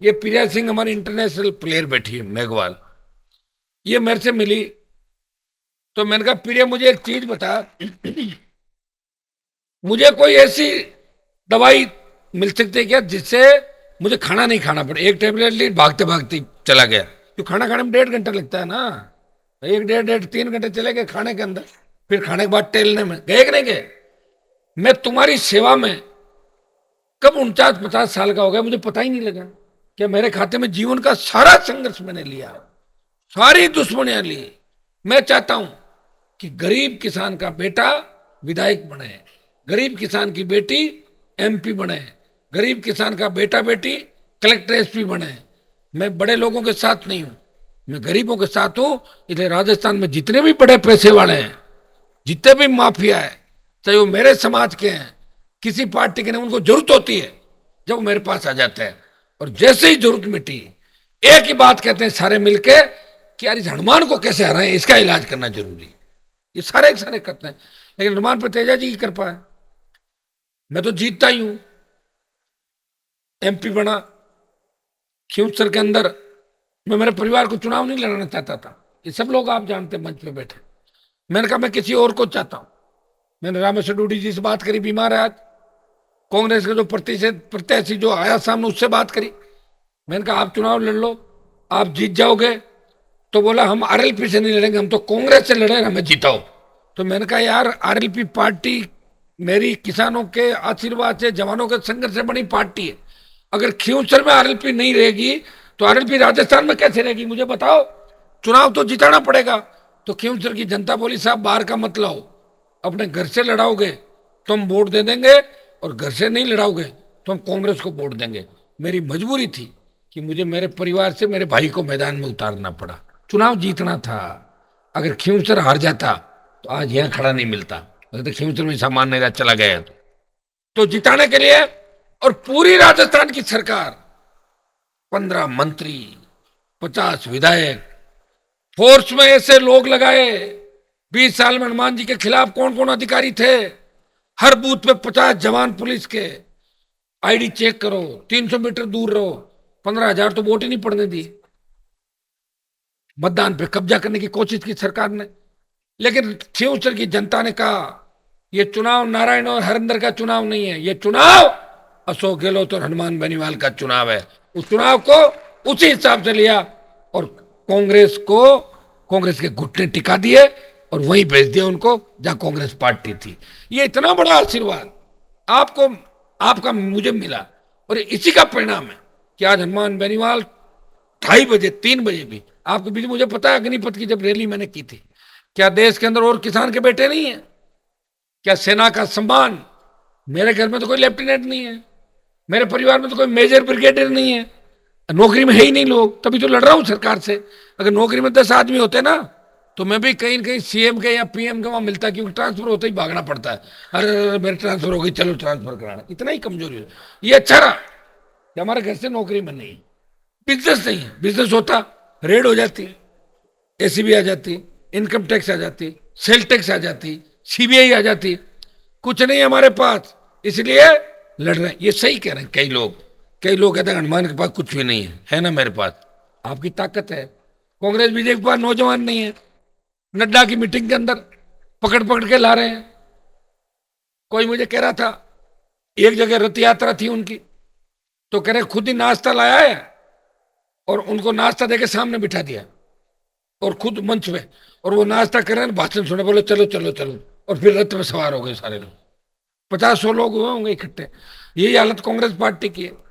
ये प्रिया सिंह हमारी international player बैठी है मेघवाल, ये मेरे से मिली। तो मैंने कहा प्रिया मुझे एक चीज बता, मुझे कोई ऐसी दवाई मिल सकती है क्या जिससे मुझे खाना नहीं खाना पड़े? एक टेबलेट ली, भागते भागते चला गया। तो खाना खाने में 1.5 घंटा लगता है ना, एक डेढ़ डेढ़ 3 घंटे चले गए खाने के अंदर, फिर खाने के बाद टेलने में गए कि नहीं गए? मैं तुम्हारी सेवा में कब 49-50 साल का हो गया मुझे पता ही नहीं लगा। क्या मेरे खाते में जीवन का सारा संघर्ष मैंने लिया, सारी दुश्मनियां ली। मैं चाहता हूं कि गरीब किसान का बेटा विधायक बने, गरीब किसान की बेटी एमपी बने, गरीब किसान का बेटा बेटी कलेक्टर एसपी बने। मैं बड़े लोगों के साथ नहीं हूं, मैं गरीबों के साथ हूं। इसलिए राजस्थान में जितने भी बड़े पैसे वाले हैं, जितने भी माफिया है, चाहे वो मेरे समाज के हैं, किसी पार्टी के नहीं, उनको जरूरत होती है जब वो मेरे पास आ जाते हैं। और जैसे ही जरूरत मिटी, एक ही बात कहते हैं सारे मिलके कि यार इस हनुमान को कैसे हराएं, इसका इलाज करना जरूरी है। ये सारे एक सारे करते हैं, लेकिन हनुमान पर तेजा जी की कृपा है, मैं तो जीतता ही हूं। एमपी बना खियूसर के अंदर। मैं मेरे परिवार को चुनाव नहीं लड़ना चाहता था, ये सब लोग आप जानते हैं मंच पे बैठे। मैंने कहा मैं किसी और को चाहता हूं। मैंने रामेश्वर डूडी जी से बात करी, बीमार है आज। कांग्रेस के जो प्रत्याशी जो आया सामने, उससे बात करी। मैंने कहा आप चुनाव लड़ लो, आप जीत जाओगे। तो बोला हम आरएलपी से नहीं लड़ेंगे, हम तो कांग्रेस से लड़े, हमें जिताओ। तो मैंने कहा यार आरएलपी पार्टी मेरी किसानों के आशीर्वाद से, जवानों के संघर्ष से बनी पार्टी है। अगर खियूसर में आरएलपी नहीं रहेगी तो आरएलपी राजस्थान में कैसे रहेगी? मुझे बताओ। चुनाव तो जिताना पड़ेगा। तो खियूसर की जनता बोली साहब बाहर का मत लाओ, अपने घर से लड़ाओगे तो हम वोट दे देंगे, और घर से नहीं लड़ाओगे तो हम कांग्रेस को वोट देंगे। मेरी मजबूरी थी कि मुझे मेरे परिवार से मेरे भाई को मैदान में उतारना पड़ा। चुनाव जीतना था। अगर खियूसर हार जाता तो आज यहां खड़ा नहीं मिलता। अगर तो खियूसर में सामान नहीं रहा, चला गया। तो जिताने के लिए, और पूरी राजस्थान की सरकार, 15 मंत्री, 50 विधायक, फोर्स में ऐसे लोग लगाए। 20 साल में हनुमान जी के खिलाफ कौन कौन अधिकारी थे? हर बूथ पे 50 जवान पुलिस के, आईडी चेक करो, 300 मीटर दूर रहो। 15,000 तो वोट ही नहीं पड़ने दी। मतदान पे कब्जा करने की कोशिश की सरकार ने। लेकिन खियूसर की जनता ने कहा ये चुनाव नारायण और हरिंदर का चुनाव नहीं है, ये चुनाव अशोक गहलोत और हनुमान बेनीवाल का चुनाव है। उस चुनाव को उसी हिसाब से लिया, और कांग्रेस के घुटने टिका दिए और वहीं भेज दिया उनको जहां कांग्रेस पार्टी थी। ये इतना बड़ा आशीर्वाद आपको, आपका मुझे मिला, और इसी का परिणाम है कि आज हनुमान बेनीवाल 2:30 बजे 3 बजे भी आपके बीच, मुझे पता है अग्निपथ की जब रैली मैंने की थी, क्या देश के अंदर और किसान के बेटे नहीं है? क्या सेना का सम्मान? मेरे घर में तो कोई लेफ्टिनेंट नहीं है, मेरे परिवार में तो कोई मेजर ब्रिगेडियर नहीं है, नौकरी में है ही नहीं लोग, तभी तो लड़ रहा हूं सरकार से। अगर नौकरी में 10 आदमी होते ना तो मैं भी कहीं कहीं सीएम के या पीएम के वहां मिलता, क्योंकि ट्रांसफर होते ही भागना पड़ता है। अरे मेरे ट्रांसफर हो गई, चलो ट्रांसफर कराना। इतना ही कमजोरी है। ये अच्छा रहा कि हमारे घर से नौकरी में नहीं, बिजनेस नहीं है। बिजनेस होता रेड हो जाती, एसीबी आ जाती, इनकम टैक्स आ जाती, सेल टैक्स आ जाती, सीबीआई आ जाती। कुछ नहीं हमारे पास, इसलिए लड़ रहे हैं। ये सही कह रहे हैं कई लोग कहते हैं हनुमान के पास कुछ भी नहीं है ना मेरे पास। आपकी ताकत है। कांग्रेस बीजेपी के पास नौजवान नहीं है। नड्डा की मीटिंग के अंदर पकड़ पकड़ के ला रहे हैं। कोई मुझे कह रहा था, एक जगह रथ यात्रा थी उनकी, तो कह रहे खुद ही नाश्ता लाया है, और उनको नाश्ता देके सामने बिठा दिया, और खुद मंच में, और वो नाश्ता कर रहे हैं, भाषण सुने, बोले चलो चलो चलो, और फिर रथ में सवार हो गए सारे लोग। 50-100 लोग हुए होंगे इकट्ठे। यही हालत कांग्रेस पार्टी की है।